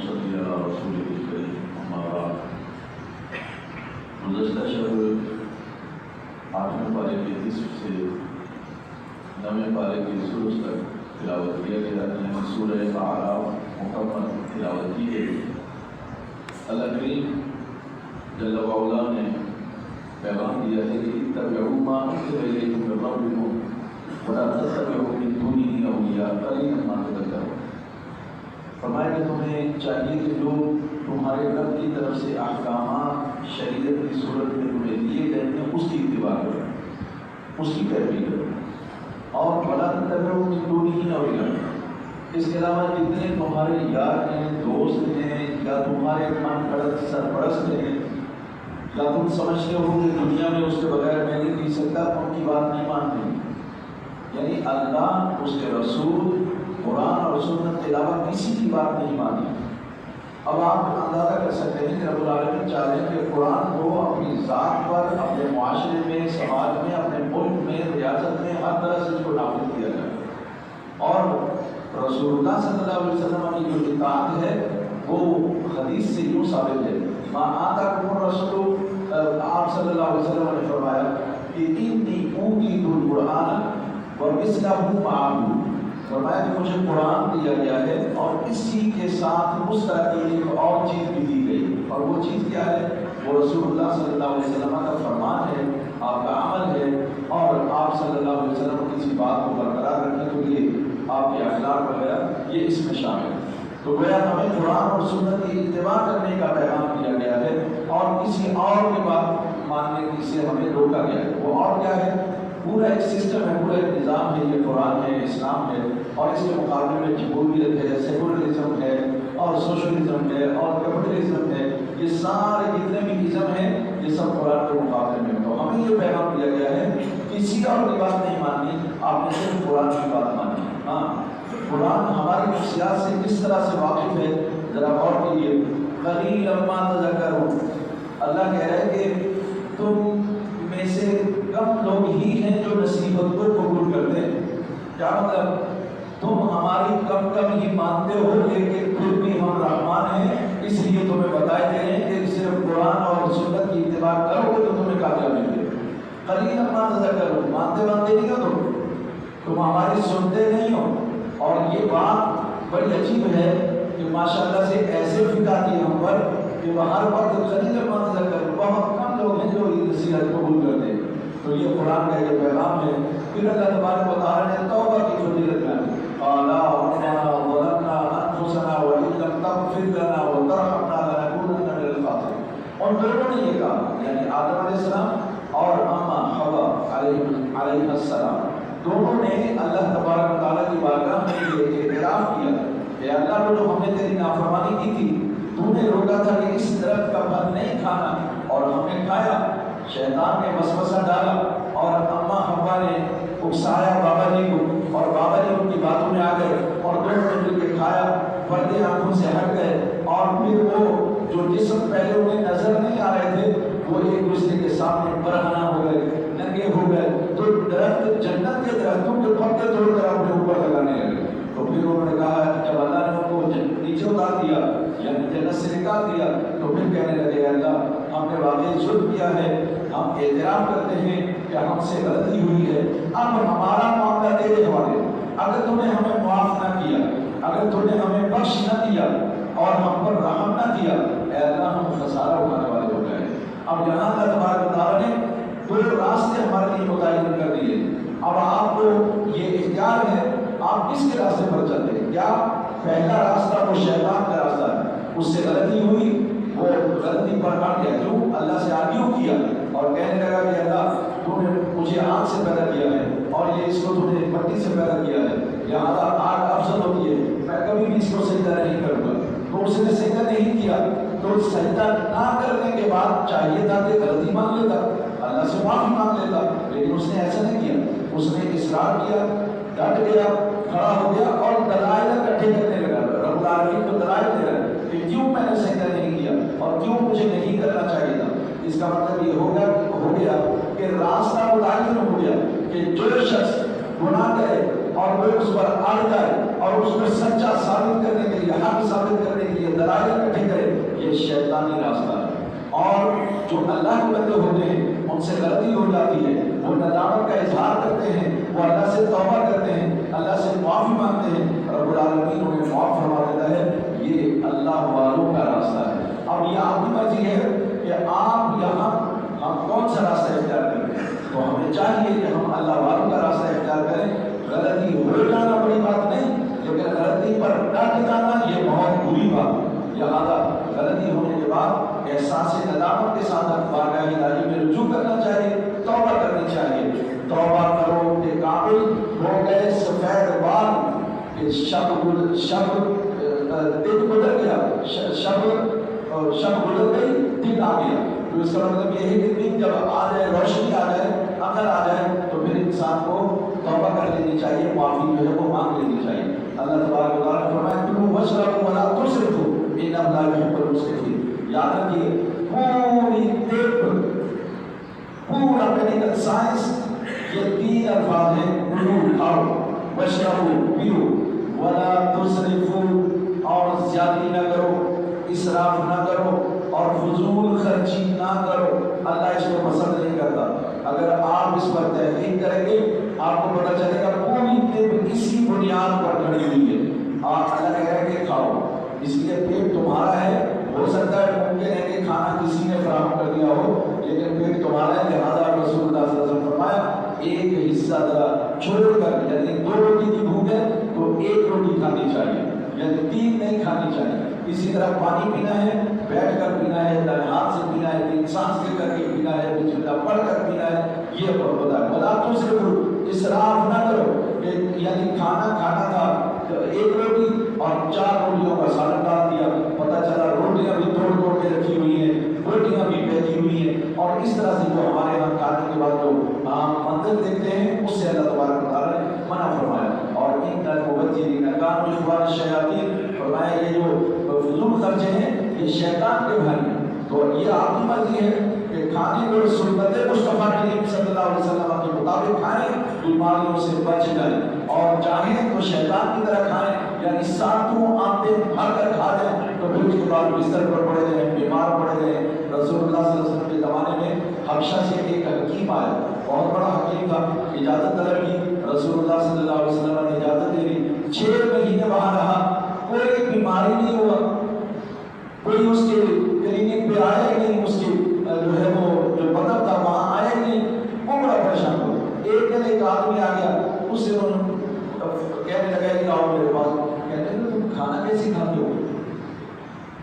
صلی علی رسول الکریم اما بعد۔ گزشتہ شب 8ویں پارے کے نصف سے 9ویں پارے کے ثلث تک تلاوت کیا گیا، یعنی سورہ اعراف مکمل تلاوت کی گئی۔ اللہ کریم جل وعلا نے پیغام دیا ہے کہ اتبعوا ما انزل الیکم من ربکم ولا تتبعوا من دونہ اولیاء قلیلا ما تذکرون۔ فرمایا کہ تمہیں چاہیے کہ جو تمہارے رب کی طرف سے احکامات شریعت کی صورت میں تمہیں دیے گئے ہیں اس کی اتباع کرو، اس کی پیروی کرو، اور ولا تتبعوا من دونہ اولیاء۔ اس کے علاوہ جتنے تمہارے یار ہیں، دوست ہیں، یا تمہارے من گھڑت سرپرست ہیں، یا تم سمجھتے ہو کہ دنیا میں اس کے بغیر میں نہیں جی سکتا، ان کی بات نہیں مانتے۔ یعنی اللہ، اس کے رسول، قرآن اور سنت کے علاوہ کسی کی بات نہیں مانی۔ اب آپ اندازہ کر سکتے ہیں کہ رب العالمین چاہ رہے ہیں کہ قرآن کو اپنی ذات پر، اپنے معاشرے میں، سماج میں، اپنے ملک میں، ریاست میں، ہر طرح سے اس کو نافذ کیا جائے۔ اور رسول اللہ صلی اللہ علیہ وسلم کی جو اطاعت ہے وہ حدیث سے یوں ثابت ہے، ما آتاکم الرسول، آپ صلی اللہ علیہ وسلم نے فرمایا کہ انی اوتیت القرآن ومثلہ معہ، فرمایا کہ مجھے قرآن دیا گیا ہے اور اسی کے ساتھ اس طرح کی ایک اور چیز بھی دی گئی، اور وہ چیز کیا ہے؟ وہ رسول اللہ صلی اللہ علیہ وسلم کا فرمان ہے، آپ کا عمل ہے، اور آپ صلی اللہ علیہ وسلم کسی بات کو برقرار رکھنے کے لیے آپ کے اخلاق وغیرہ یہ اس میں شامل ہے۔ تو گویا ہمیں قرآن اور سنت کی اتباع کرنے کا پیغام دیا گیا ہے، اور کسی اور کی بات ماننے سے ہمیں روکا گیا ہے۔ وہ اور کیا ہے؟ پورا ایک سسٹم ہے، پورا ایک نظام ہے، یہ قرآن ہے، اسلام ہے، اور اس کے مقابلے میں جمہوریت ہے، سیکولرزم ہے، اور سوشلزم ہے، اور کیپٹلزم ہے، یہ سارے جتنے بھی ازم ہیں یہ سب قرآن کے مقابلے میں۔ تو ہمیں یہ پیغام دیا گیا ہے کسی اور کی بات نہیں ماننی، آپ نے صرف قرآن کی بات ماننی۔ ہاں، قرآن ہماری نفسیات سے کس طرح سے واقف ہے ذرا غور کیجیے۔ قلیلا ما تذکرون، اللہ کہہ رہے ہیں کہ تم میں سے کم لوگ ہی ہیں جو نصیحت کو قبول کرتے ہیں۔ کیا مطلب؟ تم ہماری کم ہی مانتے ہو، لیکن پھر بھی ہم رحمان ہیں، اس لیے تمہیں بتائے دے رہے ہیں کہ صرف قرآن اور سنت کی اتباع کرو گے تو تمہیں کامیابی ملے گی۔ قلیلا ما تذکرون، مانتے نہیں ہو تم ہماری سنتے نہیں ہو۔ اور یہ بات بڑی عجیب ہے کہ ماشاءاللہ سے ایسے فکر آتی ہے ہم پر کہ وہ ہر وقت قلیلا ما تذکرون، بہت کم لوگ ہیں جو یہ نصیحت قبول کرتے ہیں۔ تو یہ قرآن کا یہ پیغام ہے۔ پھر اللہ تبارک و تعالیٰ نے توبہ کی فضیلت میں قال ربنا ظلمنا انفسنا وان لم تغفر لنا وترحمنا لنكونن من الخاسرين۔ ان دونوں نے یہ کہا، یعنی آدم علیہ السلام اور اماں حوا علیہ السلام، دونوں نے اللہ تبارک و تعالیٰ کی بارگاہ میں یہ اعتراف کیا کہ اللہ جو ہم نے تیری نافرمانی کی تھی، تو نے روکا تھا کہ اس درخت کا پھل نہیں کھانا، اور ہم نے کھایا، شیطان نے وسوسہ ڈالا، اور اماں حوا نے اکسایا بابا جی کو، اور بابا جی ان کی باتوں میں آ گئے، اور دونوں نے مل کے کھایا، پردے آنکھوں سے ہٹ گئے، اور پھر وہ جو جسم پہلے انہیں نظر نہیں آ رہے تھے وہ ایک دوسرے کے سامنے برہنہ ہو گئے، ننگے ہو گئے۔ تو درخت، جنت کے درختوں کے پتے توڑ کر اپنے اوپر لگانے لگے۔ تو پھر انہوں نے کہا جب اللہ نے ان کو نیچے اتار دیا، یعنی جنت سے نکال دیا، تو پھر کہنے لگے اللہ ہم نے واقعی ظلم کیا ہے، ہم اعتراف کرتے ہیں کہ ہم سے غلطی ہوئی ہے، اب ہمارا معاملہ تیرے حوالے۔ اگر تم نے ہمیں معاف نہ کیا، اگر تم نے ہمیں بخش نہ دیا اور ہم پر رحم نہ کیا، اے اللہ ہم خسارہ اٹھانے والے ہو گئے۔ اب یہاں اللہ تبارک و تعالیٰ نے دو راستے ہمارے لیے متعین کر دیے۔ اب آپ کو یہ اختیار ہے آپ کس کے راستے پر چلتے ہیں۔ کیا پہلا راستہ وہ شیطان کا راستہ ہے، اس سے غلطی ہوئی، وہ غلطی پر اڑ گیا، کیوں؟ اللہ سے آرگیو کیا اور کہنے لگا کہ اللہ تو نے مجھے آگ سے پیدا کیا ہے، اور یہ اس کو تو نے مٹی سے پیدا کیا ہے، لہٰذا آگ افضل ہوتی ہے، میں کبھی بھی اس کو سجدہ نہیں کروں گا۔ تو اس نے سجدہ نہیں کیا، تو سجدہ نہ کرنے کے بعد چاہیے تھا کہ غلطی مان لیتا، اللہ سے معافی مانگ لیتا، لیکن اس نے ایسا نہیں کیا۔ اس نے اصرار کیا، ڈٹ گیا، کھڑا ہو گیا، اور دلائل اکٹھے کرنے لگا۔ رب العالمین کو دلائل دے رہا ہے کہ کیوں میں نے سجدہ نہیں کیا اور کیوں مجھے نہیں کرنا چاہیے تھا۔ اس کا مطلب یہ ہو گیا کہ راستہ متعین ہو گیا کہ جو شخص گناہ کرے اور وہ اس پر اڑ جائے اور اس کو سچا ثابت کرنے کے لیے، حق ثابت کرنے کے لیے دلائل اکٹھے کرے، یہ شیطانی راستہ ہے۔ اور جو اللہ کے بندے ہوتے ہیں ان سے غلطی ہو جاتی ہے، وہ ندامت کا اظہار کرتے ہیں، وہ اللہ سے توبہ کرتے ہیں، اللہ سے معافی مانگتے ہیں، رب العالمین انہیں معاف فرما دیتا ہے۔ یہ اللہ والوں کا راستہ ہے۔ اب یہ آپ کی مرضی ہے کہ آپ یہاں ہم کون سا راستہ اختیار کریں۔ تو ہمیں چاہیے کہ ہم اللہ والوں کا راستہ اختیار کریں۔ غلطی ہو جانا بڑی بات نہیں، لیکن غلطی پر نہ ٹکانا یہ بہت بری بات ہے۔ لہٰذا غلطی ہونے کے بعد احساس ندامت کے ساتھ بارگاہ الہی میں رجوع کرنا چاہیے، توبہ کرنی چاہیے۔ توبہ کرو کہ قابل ہو گئے سفید بال کہ شب دن گزر گیا، شب گزر گئی، دن آ گیا۔ تو اس کا مطلب یہ ہے کہ دن جب آ جائے، روشنی آ جائے، عقل آ جائے، تو پھر انسان کو توبہ کر لینی چاہیے، معافی جو ہے وہ مانگ لینی چاہیے۔ اللہ تبارک و تعالیٰ نے فرمایا کلوا واشربوا ولا تسرفوا انہ لا يحب المسرفین۔ یاد رکھیے پوری طب، پورا میڈیکل سائنس یہ تین الفاظ ہیں، کلو کھاؤ، واشربوا پیو، ولا تسرفوا اور زیادتی نہ کرو، اسراف نہ کرو اور فضول خرچی نہ کرو۔ اللہ اس کو پسند نہیں کرتا۔ اگر آپ اس پر تحقیق کریں گے آپ کو پتہ چلے گا پوری طب اسی بنیاد پر کھڑی ہوئی ہے۔ آپ اللہ کہہ رہے کہ کھاؤ، اس لیے پیٹ تمہارا ہے۔ ہو سکتا ہے ممکن ہے کہ کھانا کسی نے فراہم کر دیا ہو، لیکن پیٹ تمہارا ہے۔ لہٰذا رسول اللہ صلی اللہ علیہ وسلم فرمایا ایک حصہ ذرا چھوڑ کر، یعنی 2 روٹی کی بھوک ہے تو 1 روٹی کھانی چاہیے، یعنی 3 نہیں کھانی چاہیے۔ اسی طرح پانی پینا ہے، بیٹھ کر پینا ہے، دائیں ہاتھ سے پینا ہے، 3 سانس لے کر کے پینا ہے، بسم اللہ پڑھ کر پینا ہے۔ یہ ہوتا ہے بلا تو صرف اسراف نہ کرو، یعنی کھانا کھانا تھا 1 روٹی اور 4 روٹیوں کا سالن ڈال دیا، پتہ چلا روٹیاں بھی توڑ کے رکھی ہوئی ہیں، روٹیاں بھی پھینکی ہوئی ہیں۔ اور اس طرح سے جو ہمارے یہاں کھانے کے بعد جو عام منظر دیکھتے ہیں اس سے اللہ تبارک و تعالیٰ نے منع فرمایا۔ اور ان المبذرین کانوا اخوان الشیاطین، فرمایا یہ جو فضول خرچے ہیں یہ شیطان کے بھائی ہیں۔ تو یہ آپ کی مرضی ہے کہ کھانے کو سنت مصطفیٰ کریم صلی اللہ علیہ وسلم کے مطابق کھائیں، بیماریوں سے بچ جائیں، اور چاہیں تو شیطان کی طرح کھائیں، یعنی ساتوں آنتیں بھر کر کھا لیں تو پھر اس کے بعد بستر پر پڑے رہیں، بیمار پڑے رہیں۔ رسول اللہ صلی اللہ علیہ وسلم کے زمانے میں حبشہ سے ایک حکیم آیا، بہت بڑا حکیم تھا، اجازت طلب کی، رسول اللہ صلی اللہ علیہ وسلم نے اجازت دے دی۔ 6 مہینے وہاں رہا، کوئی بیماری نہیں ہوا، کوئی اس کے کلینک پہ آئے نہیں، اس کی جو ہے وہ جو مطلب تھا وہاں آئے نہیں، وہ بڑا پریشان ہوا۔ ایک آدمی آ گیا، اس سے کہنے لگا کہ آؤ میرے پاس، کہتے ہیں تم کھانا کیسے کھاتے ہو،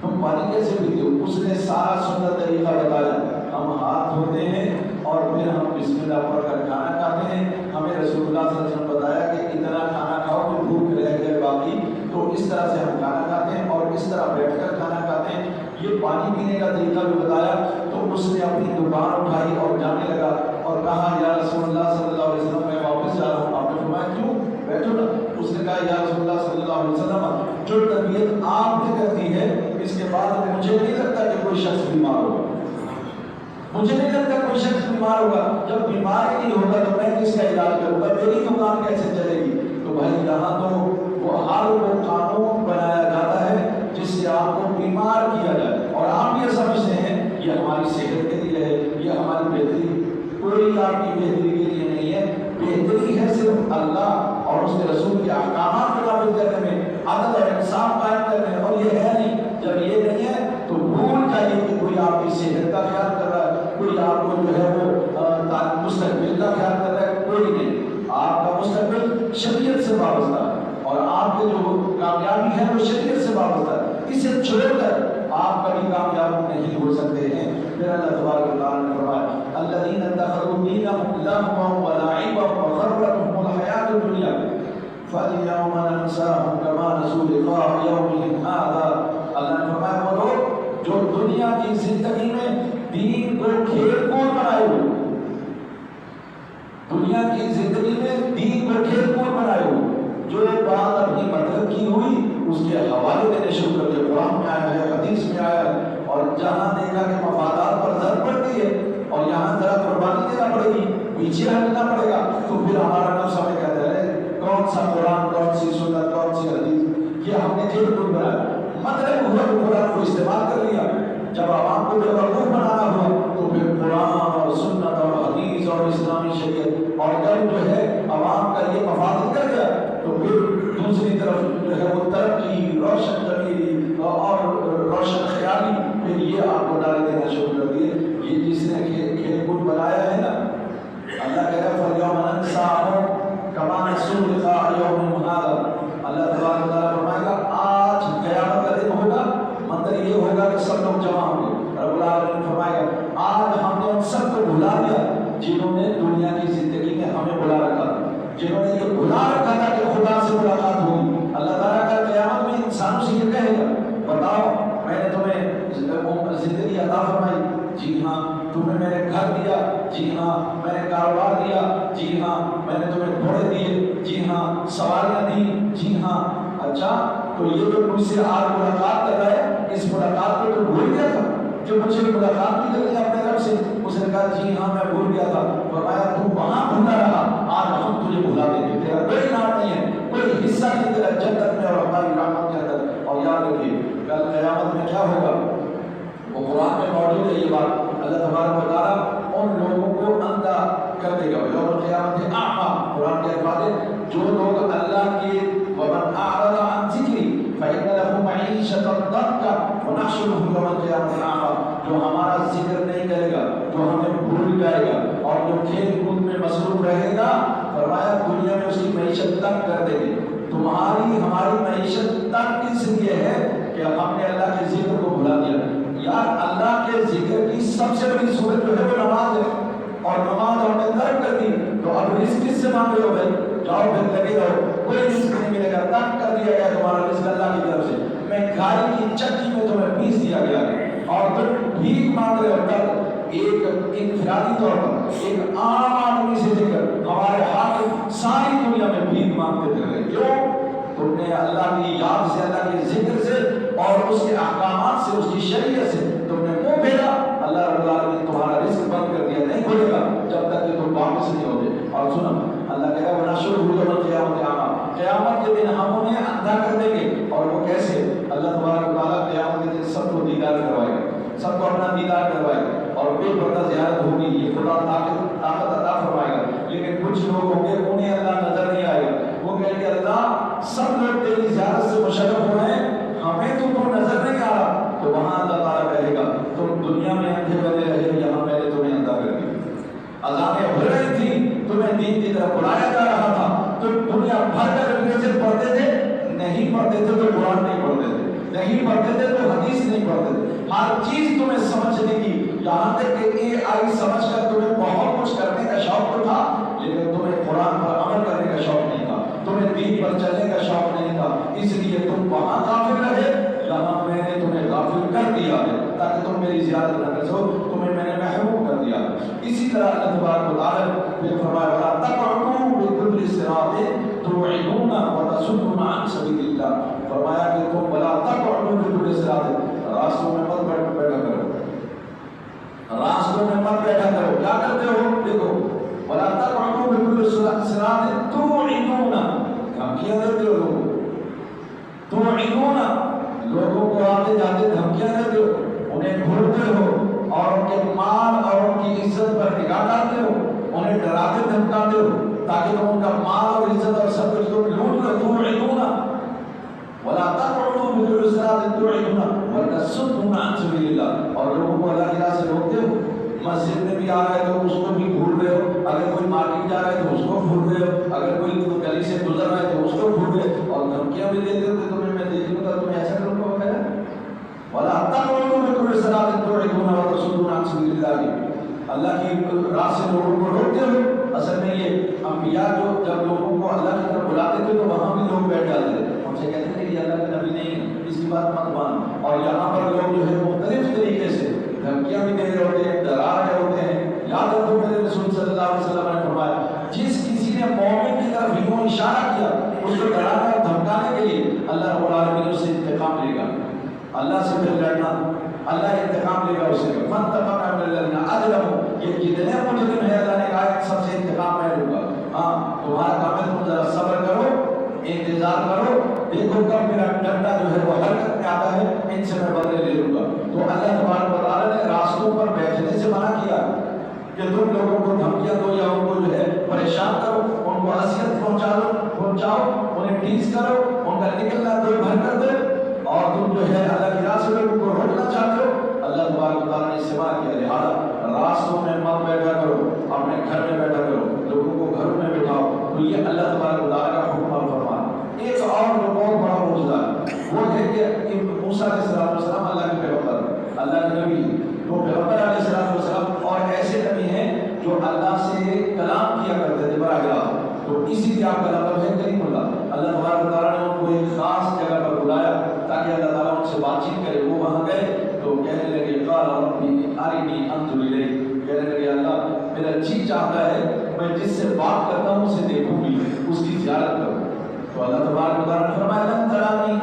تم پانی کیسے پیتے ہو؟ اس نے سارا سنت طریقہ بتایا، ہم ہاتھ دھوتے ہیں اور پھر ہم بسم اللہ پڑھ کر کھانا کھاتے ہیں۔ ہمیں رسول اللہ صلی اللہ علیہ وسلم بتایا کہ اتنا کھانا کھاؤ کہ بھوک رہ جائے باقی، تو اس طرح سے ہم کھانا کھاتے ہیں اور اس طرح بیٹھ کر کھانا کھاتے ہیں۔ یہ پانی پینے کا طریقہ بھی بتایا، تو اس نے اپنی دکان اٹھائی اور جانے لگا اور کہا یا رسول اللہ صلی اللہ علیہ وسلم میں واپس جا رہا ہوں۔ آپ نے فرمایا کیوں؟ بیٹھو نا۔ اس نے کہا یا رسول اللہ صلی اللہ علیہ وسلم جو تربیت آپ نے کر دی ہے اس کے بعد مجھے نہیں لگتا کہ کوئی شخص بیمار ہوگا، مجھے نہیں لگتا کوئی شخص بیمار ہوگا۔ جب بیمار ہی نہیں ہوگا تو میں کس کا علاج کروں گا، میری دکان کیسے چلے گی؟ تو بھائی یہاں تو وہ ہر وہ قانون بنایا جاتا ہے جس سے آپ کو بیمار کیا جائے، اور آپ یہ سمجھتے ہیں یہ ہماری صحت کے لیے ہے، یہ ہماری بہتری، کوئی آپ کی بہتری کے لیے نہیں ہے۔ بہتری ہے صرف اللہ اور اس کے رسول کے احکامات کو نافذ کرنے میں، عدل اور انصاف قائم کرنے میں، اور یہ ہے نہیں۔ جب یہ نہیں ہے تو بھول جائیے کہ کوئی آپ کی صحت کا خیال کر رہا ہے، کوئی آپ کو جو ہے وہ مستقبل کا خیال کر رہا ہے، کوئی نہیں۔ آپ کا مستقبل شریعت سے وابستہ ہے اور آپ کے جو کامیابی ہے وہ شریعت سے وابستہ ہے۔ اسے چھوڑ کر آپ کبھی کامیاب نہیں ہو سکتے ہیں۔ پھر اللہ تبارک و تعالیٰ نے فرمایا الذین اتخذوا دینہم لہوا ولعبا وغرتہم الحیاۃ الدنیا فالیوم ننساہم کما نسوا لقاء یومہم ھذا۔ اللہ نے فرمایا وہ لوگ جو دنیا کی زندگی میں دین کو کھیل کود بنائے ہوئے، دنیا کی زندگی میں دین کو کھیل کود بنائے ہوئے، جو بات اپنی مطلب کی ہوئی اس کے حوالے دینے شروع کر دیا، قرآن میں آیا ہے، حدیث میں آیا ہے، اور جہاں دیکھا کہ مفادات پر ضرب پڑتی ہے اور یہاں ذرا قربانی دینا پڑے گی، پیچھے ہٹنا پڑے گا، تو پھر ہمارا نفس ہمیں کہتا ہے کون سا جب عوام کو بیوقوف بنانا ہوا تو پھر قرآن اور سنت اور حدیث اور اسلامی شریعت، اور جب جو ہے عوام کا یہ مفاد کر گیا تو پھر دوسری طرف جو ہے وہ ترقی، روشن ضمیری اور روشن خیالی، پھر یہ آپ کو ڈال دینا شروع کر دیے۔ یہ جس نے کھیل کود بنایا ہے نا، اللہ کہہ رہا فَالْيَوْمَ نَنْسَاهُمْ كَمَا نَسُوا لِقَاءَ يَوْمِهِمْ هَٰذَا۔ اللہ تبارک و تعالیٰ فرمائے گا آج قیامت کا دن ہوگا، مندر یہ ہوگا کہ سب لوگ جمع ہوں گے۔ رب العالمین فرمائے گا آج ہم نے ان سب کو بھلا دیا جنہوں نے دنیا کی زندگی میں ہمیں بلا رکھا، جنہوں نے یہ بلا رکھا تھا کہ خدا سے ملاقات ہوگی۔ اللہ تعالیٰ کا قیامت میں انسانوں سے یہ کہے گا بتاؤ میں نے تمہیں زندگی عطا فرمائی، جی ہاں۔ تمہیں میں نے گھر دیا، جی ہاں۔ میں نے کاروبار دیا، جی ہاں۔ میں نے تمہیں گھوڑے دیے، جی ہاں۔ سواریاں دی، جی ہاں۔ اچھا تو یہ جو مجھ سے آج ملاقات کر رہا ہے، اس ملاقات کو تو بھول گیا تھا جو مجھ سے ملاقات بھی کرنی اپنے رب سے؟ اس نے کہا جی ہاں میں بھول گیا تھا۔ فرمایا تو وہاں بھولا رہا، آج ہم تجھے بھلا دیں گے، تیرا کوئی نام نہیں ہے، کوئی حصہ نہیں تیرا جنت میں اور ہماری رحمت کے اندر۔ اور یاد رکھیے کل قیامت میں کیا ہوگا، وہ قرآن میں موجود ہے یہ بات۔ اللہ تبارک و تعالیٰ ان لوگوں کو اندھا کر دے گا، یوم القیامت اعمیٰ، قرآن کے الفاظ ہے جو لوگ اللہ کے ومن اعرض عن ذکری فإن له معیشة ضنکا ونحشره یوم القیامت اعمیٰ، جو ہمارا ذکر نہیں کرے گا، جو ہمیں بھول جائے گا اور جو کھیل کود میں مصروف رہے گا، فرمایا دنیا میں اس کی معیشت تنگ کر دے گی۔ تمہاری ہماری معیشت تنگ اس لیے ہے کہ ہم نے اللہ کے ذکر کو بھلا دیا۔ یار اللہ کے ذکر کی سب سے بڑی صورت جو ہے وہ نماز ہے، اور نماز ہم نے ترک کر دی تو اب رزق کس سے مانگ رہے ہو بھائی؟ جاؤ پھر لگے رہو، کوئی رزق نہیں ملے گا، تنگ کر دیا گیا تمہارا رزق اللہ کی طرف سے۔ مہنگائی کی چکی میں تمہیں پیس دیا گیا اور تم بھیک مانگ رہے ہو۔ کل ایک انفرادی طور پر ایک عام آدمی سے لے کر ہمارے حاکم ساری دنیا میں بھیک مانگتے پھر رہے، کیوں؟ تم نے اللہ کی یاد سے، اللہ کے ذکر سے اور اس کے احکامات سے، اس کی شریعت سے تم نے منہ پھیرا، اللہ رب العالمین تمہارا رزق بند کر دیا، نہیں کھلے گا جب تک کہ تم واپس نہیں ہوتے۔ اور سنو اللہ کہہ رہا ہے ونحشرہ یوم القیامت اعمیٰ، قیامت کے دن ہم انہیں اندھا کر دیں گے۔ اور وہ کیسے؟ اللہ تبارک و تعالیٰ قیامت کے دن سب کو دیدار کروائے گا، سب کو اپنا دیدار کروائے گا اور بے پردہ زیارت ہوگی، یہ خدا طاقت عطا فرمائے گا۔ لیکن کچھ لوگ ہوں گے انہیں اللہ نظر نہیں آئے گا، وہ کہیں گے اللہ سب لوگ تیری زیارت سے مشرف ہو رہے ہیں، ہمیں تو نظر نہیں آ رہا۔ تو وہاں اللہ تعالیٰ کہے گا تم دنیا میں اندھے بنے رہے، یہاں میں نے تمہیں اندھا کر دیا۔ اذانیں ہو رہی تھی، تمہیں دین کی طرف بلایا جا رہا تھا، تم دنیا بھر کر لٹریچر پڑھتے تھے، نہیں پڑھتے تھے تو قرآن نہیں پڑھتے تھے، نہیں پڑھتے تھے تو حدیث نہیں پڑھتے تھے، ہر چیز تمہیں سمجھنے کی، یہاں تک کہ AI سمجھ کر تمہیں بہت کچھ کرنے کا شوق تو تھا، لیکن تمہیں قرآن پر عمل کرنے کا شوق نہیں تھا، تمہیں دین پر چلنے کا شوق نہیں تھا، اس لیے تم وہاں غافل رہے، یہاں میں نے تمہیں غافل کر دیا ہے تاکہ تم میری زیارت نہ کر سکو، تمہیں میں نے محروم کر دیا۔ اسی طرح اللہ تبارک و تعالیٰ نے فرمایا وَلَا تَقْعُدُوا بِكُلِّ صِرَاطٍ تُوعِدُونَ وَتَصُدُّونَ عَنْ سَبِيلِ اللَّهِ، فرمایا کہ تم وَلَا تَقْعُدُوا بِكُلِّ صِرَاطٍ، راستوں میں مت بیٹھا کرو، راستوں میں مت بیٹھا کرو، کیا کرتے ہو؟ دیکھو وَلَا تَقْعُدُوا بِكُلِّ صِرَاطٍ تُوعِدُونَ، دھمکیاں دیتے ہو لوگوں، تُوعِدُونَ لوگوں کو آتے جاتے دھمکیاں دیتے ہو، انہیں گھورتے ہو اور ان کے مال اور ان کی عزت پر نگاہ ڈالتے ہو، انہیں ڈراتے دھمکاتے ہو تاکہ تم ان کا مال اور عزت اور سب کچھ تم لوٹ لو۔ تُوعِدُونَ وَلَا تَقْعُدُوا بِكُلِّ صِرَاطٍ تُوعِدُونَ وَتَصُدُّونَ عَنْ سَبِيلِ اللَّهِ، اور لوگوں کو اللہ کی راہ سے روکتے ہو، مسجد میں بھی آ رہے تو اس کو بھی گھور رہے ہو، اگر کوئی مارکیٹ جا رہے تو اس کو گھور رہے ہو، اگر کوئی گلی سے گزر رہا ہے تو اس کو گھور رہے ہو، اور دھمکیاں بھی دیتے ہو کہ تمہیں میں دیکھوں گا تمہیں ایسا کروں گا وغیرہ۔ وَلَا تَقْعُدُوا بِكُلِّ صِرَاطٍ تُوعِدُونَ وَتَصُدُّونَ عَنْ سَبِيلِ اللَّهِ، اللہ کی راہ سے لوگوں کو روکتے ہو۔ اصل میں یہ انبیاء جو جب لوگوں کو اللہ کی طرف بلاتے تھے تو وہاں بھی لوگ بیٹھ جاتے تھے، ان سے کہتے تھے کہ اللہ کے نبی نہیں ہے، اس کی بات مت مان، اور یہاں پر لوگ جو ہے مختلف طریقے سے دھمکیاں بھی دے رہے ہوتے ہیں، ڈرا رہے ہوتے ہیں۔ یاد رکھو میرے رسول صلی اللہ علیہ وسلم نے فرمایا جس کسی نے مومن کی طرف یوں اشارہ کیا اس کو ڈرانے اور دھمکانے کے لیے اللہ رب العالمین اس سے انتقام لے گا، اللہ سے پھر لڑنا، اللہ انتقام لے گا اس سے۔ فَانْتَقَمْنَا مِنَ الَّذِينَ أَجْرَمُوا، یہ جتنے مجرم ہیں اللہ نے کہا سب سے انتقام میں لوں گا۔ ہاں تمہارا کام ہے تم ذرا صبر کرو، انتظار کرو، دیکھو کب میرا ڈنڈا جو ہے وہ حرکت میں آتا ہے، ان سے میں بدلے لے لوں گا. تو اللہ تبارک و تعالیٰ نے راستوں پر بیٹھنے سے منع کیا کہ تم لوگوں کو دھمکیاں دو یا ان کو جو ہے پریشان کرو، ان کو اذیت پہنچاؤ، انہیں ٹیز کرو، ان کا نکلنا دو بھر کر دو، اور تم جو ہے اللہ کی راہ سے لوگوں کو روکنا چاہتے ہو. اللہ تبارک و تعالیٰ نے اس سے منع کیا. لہٰذا راستوں میں مت بیٹھا کرو، اپنے گھر میں بیٹھا کرو، لوگوں کو گھروں میں بٹھاؤ. تو یہ اللہ تبارک و تعالیٰ کا حکم اور فرمان. ایک اور جو بہت بڑا معجزہ وہ ہے کہ موسیٰ علیہ السلام اللہ کے پیغمبر، اللہ کے نبی، وہ پیغمبر علیہ السلام اور ایسے نبی ہیں جو اللہ سے کلام کیا کرتے تھے براہ راست. تو اسی لیے آپ کا لقب ہے کلیم اللہ. اللہ تبارک و تعالیٰ نے ان کو ایک خاص جگہ پر بلایا تاکہ اللہ تعالیٰ ان سے بات چیت کرے. وہ وہاں گئے تو کہنے لگے قال ربی ارنی انظر الیک، کہنے لگے اللہ میرا جی چاہتا ہے میں جس سے بات کرتا ہوں اسے دیکھوں بھی، اس کی زیارت کروں. تو اللہ تبارک و تعالیٰ نے فرمایا لن ترانی،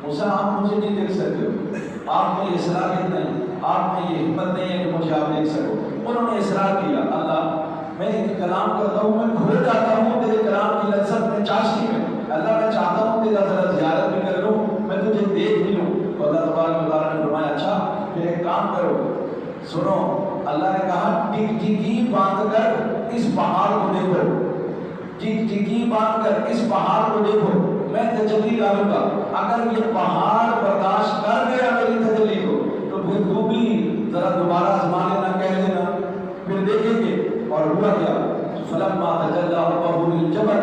موسیٰ آپ مجھے نہیں دیکھ سکتے ہو، آپ میں یہ صلاحیت نہیں، آپ میں یہ ہمت نہیں ہے کہ مجھے آپ دیکھ سکو. انہوں نے اصرار کیا اللہ میں ایک کلام کرتا ہوں، میں کھو جاتا ہوں تیرے کلام کی لذت میں، چاشنی میں. اللہ میں چاہتا ہوں تیرا ذرا زیارت بھی کر لوں، میں تجھے دیکھ بھی لوں. تو اللہ تبارک و تعالیٰ نے فرمایا اچھا پھر ایک کام کرو، سنو. اللہ نے کہا ٹکٹکی باندھ کر اس پہاڑ کو دیکھو، ٹکٹکی باندھ کر اس پہاڑ کو دیکھو، میں تجلی ڈالوں گا. اگر یہ پہاڑ برداشت کر گیا میری تجلی کو تو پھر تو بھی ذرا دوبارہ آزما لینا، کہہ لینا، پھر دیکھیں گے. اور ہوا کیا؟ فلما تجلی ربہ للجبل،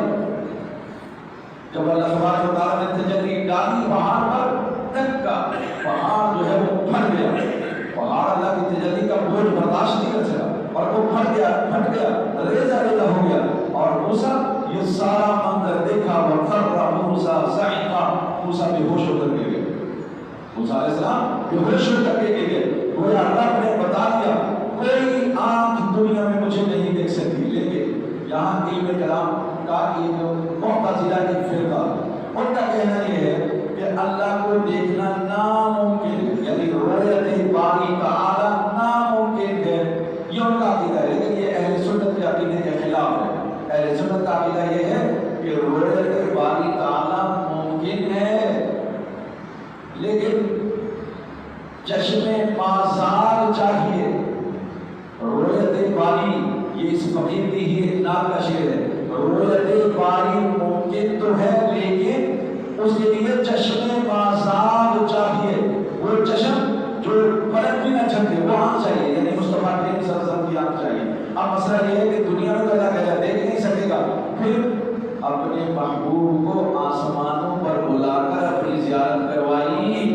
جب اللہ تبارک و تعالیٰ نے تجلی ڈالی پہاڑ پر، تک کا پہاڑ جو ہے وہ پھٹ گیا. پہاڑ اللہ کی تجلی کا بوجھ برداشت نہیں کر سکا اور وہ پھٹ گیا، ریزہ ریزہ ہو گیا. اور موسیٰ یہ سارا منظر دیکھا، وَخَرَّ مُوسَىٰ صَعِقًا، موسیٰ بے ہوش ہو کر گر گئے. موسیٰ علیہ السلام بے ہوش ہو کر کے گر گئے. گویا اللہ نے بتا دیا کوئی آنکھ دنیا میں مجھے نہیں دیکھ سکتی. لیکن یہاں علم کلام کا ایک معتزلہ کی فرقہ، ان کا کہنا یہ ہے کہ اللہ کو دیکھنا ناممکن ہے، یعنی رؤیت باری تعالی ناممکن ہے. یہ ان کا عقیدہ ہے، لیکن یہ اہل سنت کے عقیدے کے خلاف ہے. اہل سنت کا عقیدہ یہ ہے کہ رؤیت باری تعالی ممکن ہے، لیکن چشم بازار چاہیے. رؤیت باری یہ اس فقیر کی ہی نام کا شعر ہے. رؤیت باری ممکن تو ہے لیکن اس کے لیے چشم بازار چاہیے. وہ چشم جو پلک بھی نہ چھکے وہ آنکھ چاہیے، یعنی مصطفیٰ کریم صلی اللہ علیہ وسلم کی آنکھ چاہیے. اب مسئلہ یہ ہے کہ دنیا میں تو اللہ کہتا ہے دیکھ نہیں سکے گا، پھر اپنے محبوب کو آسمانوں پر بلا کر اپنی زیارت کروائی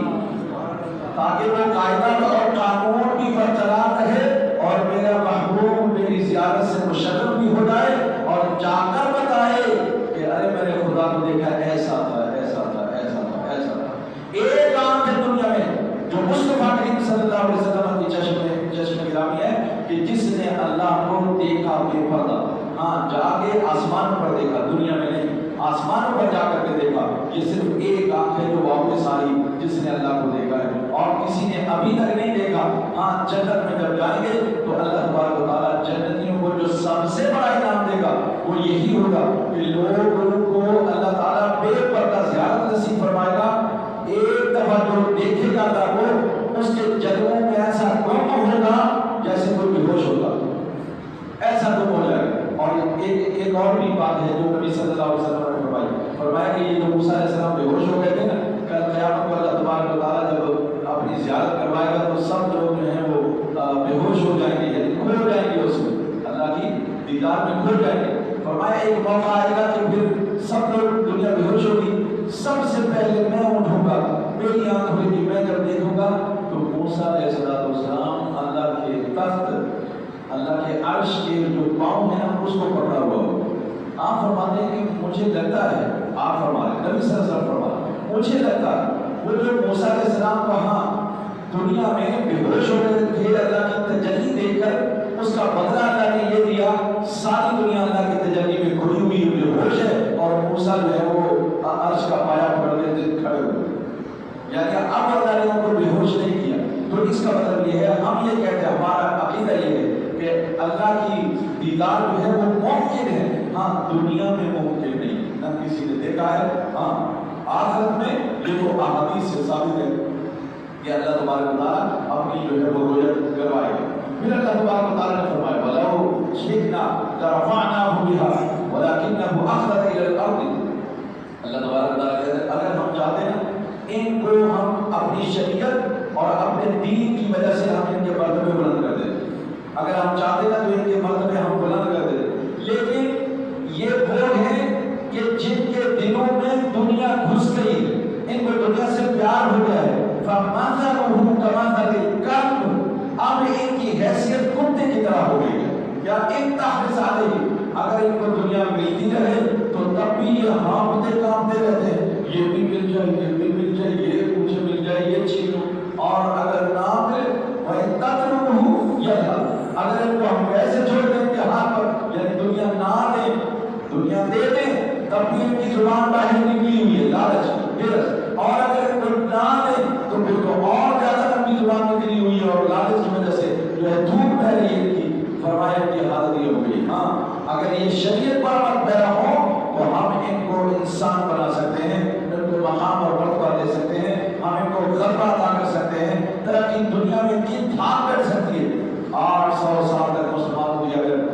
تاکہ وہ قاعدہ اور قانون بھی برقرار رہے اور میرا محبوب میری زیارت سے مشرف بھی ہو جائے اور جا کر بتائے کہ ارے میرے خدا کو دیکھا ایسا تھا، ایسا تھا، ایسا تھا، ایسا تھا. ایک آنکھ ہے دنیا میں جو مصطفیٰ کریم صلی اللہ علیہ وسلم کی چشم گرامی ہے کہ جس نے اللہ کو دیکھا بے پردہ. ہاں جا کے آسمان پر دیکھا، دنیا میں نہیں، آسمان پر جا کر کے دیکھا. یہ صرف ایک آنکھ ہے جو واپس آئی جس نے اللہ کو دیکھا ہے، اور کسی نے ابھی تک نہیں دیکھا. ہاں جنت میں جب جائیں گے تو اللہ تبارک و تعالیٰ جنتیوں کو جو سب سے بڑا انعام دے گا وہ یہی ہوگا کہ لوگوں کو اللہ تعالیٰ بے پردہ زیارت نصیب فرمائے گا. ایک دفعہ جو دیکھے گا اللہ کو اس کے جلووں میں ایسا گم ہوگا جیسے کوئی بے ہوش ہوگا، ایسا گم ہو جائے گا. اور ایک اور بھی بات ہے جو نبی صلی اللہ علیہ وسلم نے فرمایا کہ یہ جو موسیٰ علیہ السلام بے ہوش ہو گئے تھے نا، کل قیامت کو اللہ تبارک و تعالیٰ جب اپنی زیارت کروائے گا تو سب لوگ جو ہیں وہ بے ہوش ہو جائیں گے، یعنی کھو جائیں گے، اس میں اللہ کی دیدار میں کھو جائیں گے. فرمایا ایک موقع آئے گا کہ پھر سب لوگ دنیا بے ہوش ہوگی، سب سے پہلے میں اٹھوں گا، میری آنکھ کھلے گی، میں جب دیکھوں گا تو موسیٰ علیہ السلام اللہ کے تخت، اللہ کے عرش کے جو پاؤں ہیں اس کو پکڑا ہوا ہو. آپ فرماتے ہیں کہ مجھے لگتا ہے، آپ فرما رہے نبی صلی اللہ علیہ وسلم فرما مجھے لگتا ہے وہ جو موسیٰ علیہ السلام وہاں دنیا میں بے ہوش ہو گئے تھے، اللہ کی تجلی دیکھ کر اس کا بدلہ اللہ نے یہ دیا. ساری دنیا اللہ کی تجلی میں کھڑی ہوئی بے ہوش ہے اور موسیٰ جو ہے وہ عرش کا پایا پکڑ کے کھڑے ہوئے، یعنی اب اللہ نے ان کو بے ہوش نہیں کیا. تو اس کا مطلب یہ ہے، ہم یہ کہتے ہیں، ہمارا عقیدہ یہ ہے کہ اللہ کی دیدار جو ہے وہ ممکن ہے. ہاں دنیا میں ممکن نہیں، نہ کسی نے دیکھا ہے. ہاں آخرت میں یہ تو احادیث سے ثابت ہے کہ اللہ تبارک و تعالیٰ اپنی جو ہے وہ رویت کروائے گا۔ پھر اللہ تبارک و تعالیٰ نے فرمایا وَلَوْ شِئْنَا لَرَفَعْنَاهُ بِهَا وَلَكِنَّهُ أَخْلَدَ إِلَى الْأَرْضِ۔ اللہ تبارک و تعالیٰ کہتے ہیں اگر ہم چاہتے ہیں ان کو ہم اپنی شریعت اور اپنے دین کی وجہ سے ہم ان کے مرتبے بلند کر دیں، اگر ہم چاہتے ہیں تو ان کے مرتبے ہم بلند کر دیں، لیکن یہ وہ ہیں کہ جن کے دلوں میں دنیا گھس گئی، ان کو دنیا سے پیار ہو گیا ہے، فَمَثَلُهُ كَمَثَلِ الْكَلْبِ، اب ان کی حیثیت کتے کی طرح ہو گئی ہے۔ یا ان تحرص علیہ، اگر ان کو دنیا ملتی رہے تو تب بھی یہ ہانپتے کانپتے رہتے ہیں، یہ بھی مل جائے، یہ بھی مل جائے، یہ مجھے مل جائے، یہ چھینو، اور اگر نہ ملے وَإِن تَطْلُبُهُ يَذْهَبْ، اگر ان کو ہم ویسے چھوڑ دیں کہ ہاتھ پر یعنی دنیا نہ دیں، دنیا دے دیں، تب بھی ان کی زبان باہر نکلی ہوئی ہے لالچ ہرس، اور اگر ان کو نہ دیں تو پھر تو اور زیادہ لمبی زبان نکلی ہوئی ہے اور لالچ کی وجہ سے جو ہے دھوپ بہ رہی ہے ان کی۔ فرمایا کہ حالت یہ ہو گئی، ہاں اگر یہ شریعت پر عمل پیرا ہو تو ہم ان کو انسان بنا سکتے ہیں، ان کو مقام اور مرتبہ دے سکتے ہیں، ہم ان کو غلبہ عطا کر سکتے ہیں، ترقی دنیا میں ان کی دھاک بیٹھ سکتی ہے۔ 800 سال تک مسلمانوں کی اگر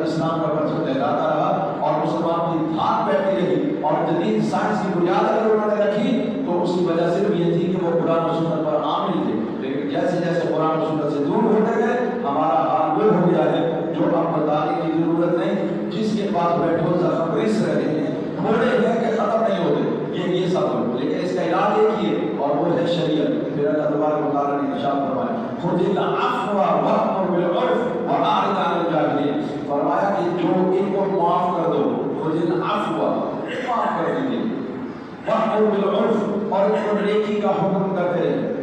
اسلام کا پرچم لہراتا رہا اور مسلمانوں کی دھاک بیٹھتی رہی اور جدید سائنس کی بنیاد اگر انہوں نے رکھی تو اس کی وجہ صرف یہ تھی کہ وہ قرآن و سنت پر عامل تھے، لیکن جیسے جیسے قرآن و سنت سے دور ہوتے گئے ہمارا حال وہ ہو گیا ہے جو اب بتانے کی ضرورت نہیں، جس کے پاس بیٹھو زخم رس رہے ہیں، تھوڑے ہیں کہ ختم نہیں ہوتے، یہ سب لوگ، لیکن اس کا علاج ایک ہی ہے اور وہ ہے شریعت۔ پھر اللہ تبارک و تعالیٰ نے ارشاد فرمایا خُذِ الْعَفْوَ وَأْمُرْ بِالْعُرْفِ وَأَعْرِضْ عَنِ الْجَاهِلِينَ، فرمایا کہ جو ان کو معاف کر دو، خُذِ الْعَفْوَ، معاف کر دیجیے، وَأْمُرْ بِالْعُرْفِ، اور ان کو نیکی کا حکم کرتے رہے،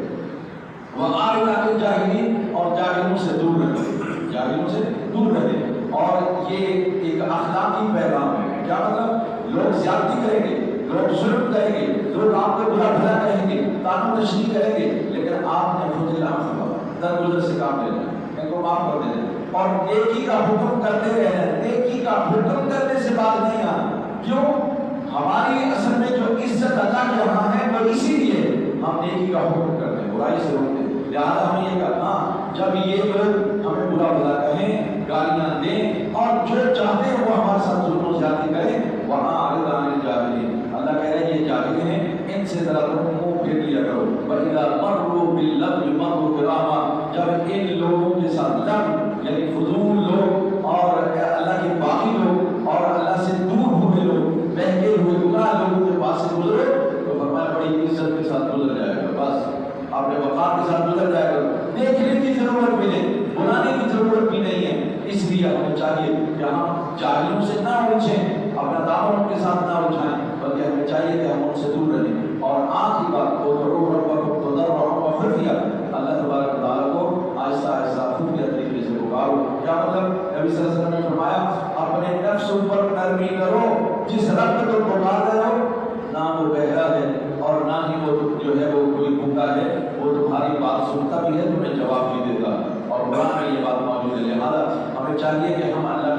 وَأَعْرِضْ عَنِ الْجَاهِلِينَ، اور جاہلوں سے دور رہے، جاہلوں سے دور رہے۔ اور یہ ایک اخلاقی پیغام ہے، کیا مطلب؟ لوگ زیادتی کریں گے، لوگ ظلم کریں گے، لوگ آپ کو برا بھلا کہیں گے، تانو تشریح کریں گے، لیکن آپ نے خود العفو، درگزر سے کام لینا، ان کو معاف کر دینا اور نیکی کا حکم کرتے رہنا۔ نیکی کا حکم کرنے سے بات نہیں آنا، کیوں؟ ہماری اصل میں جو عزت اللہ کے یہاں ہے وہ اسی لیے ہم نیکی کا حکم کرتے ہیں، برائی سے روکتے ہیں۔ لہٰذا ہمیں یہ کرنا جب یہ لوگ ہمیں برا بھلا کہیں، گالیاں دیں اور جو چاہتے ہیں وہ ہمارے ساتھ ظلم و زیادتی کریں، وہاں اعرض عن الجاہلین، اللہ کہہ رہے ہیں یہ جاہل ہیں، ان سے ذرا تم منہ پھیر لیا کرو۔ وَإِذَا مَرُّوا بِاللَّغْوِ مَرُّوا كِرَامًا، جب ان لوگوں کے ساتھ لغو یعنی فضول لوگ اور اللہ کے باقی لوگ اور اللہ سے دور ہوئے لوگ، بہکے ہوئے گناہ لوگوں کے پاس سے گزرو تو فرمایا بڑی عزت کے ساتھ گزر جائے گا، بس آپ نے وقار کے ساتھ گزر جائے گا، دیکھنے کی ضرورت بھی نہیں، بلانے کی ضرورت بھی نہیں ہے۔ اس لیے ہمیں چاہیے کہ ہم جاہلوں سے نہ الجھیں، اپنا دامن ان کے ساتھ نہ الجھائیں، بلکہ ہمیں چاہیے کہ ہم ان سے دور رہیں۔ اور آخری بات خفیہ، اللہ تبارک و تعالیٰ کو آہستہ آہستہ خفیہ طریقے سے پکارو۔ کیا مطلب؟ نبی صلی اللہ علیہ وسلم نے فرمایا اپنے نفس پر نرمی کرو، جس رب کو تم پکار رہے ہو نہ وہ بہرا ہے اور نہ ہی وہ جو ہے وہ کوئی بھوکا ہے، وہ تمہاری بات سنتا بھی ہے، تمہیں جواب بھی دیتا، اور قرآن میں یہ بات موجود ہے۔ لہٰذا ہمیں چاہیے کہ ہم اللہ